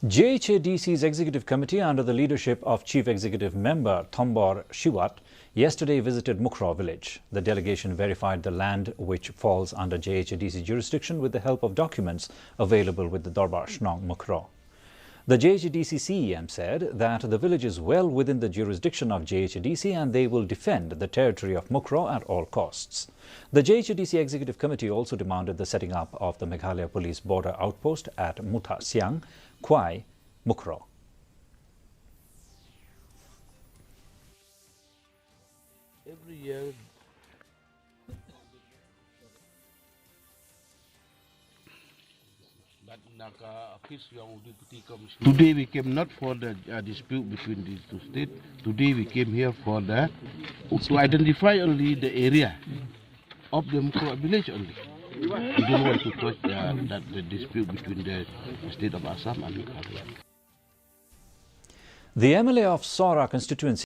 Jhadc's executive committee, under the leadership of Chief Executive Member Thombor Shiwat, yesterday visited Mukroh village. The delegation verified the land which falls under Jhadc jurisdiction with the help of documents available with the Darbar Shnong Mukroh. The Jhadc CEM said that the village is well within the jurisdiction of Jhadc and they will defend the territory of Mukroh at all costs. The Jhadc Executive Committee also demanded the setting up of the Meghalaya Police Border Outpost at Mutha Siang, Kwai, Mukroh. Every year, today we came not for the dispute between these two states. Today we came here for to identify only the area of the Mukroh village only. We don't want to touch the dispute between the state of Assam and Meghalaya. The MLA of Sora constituency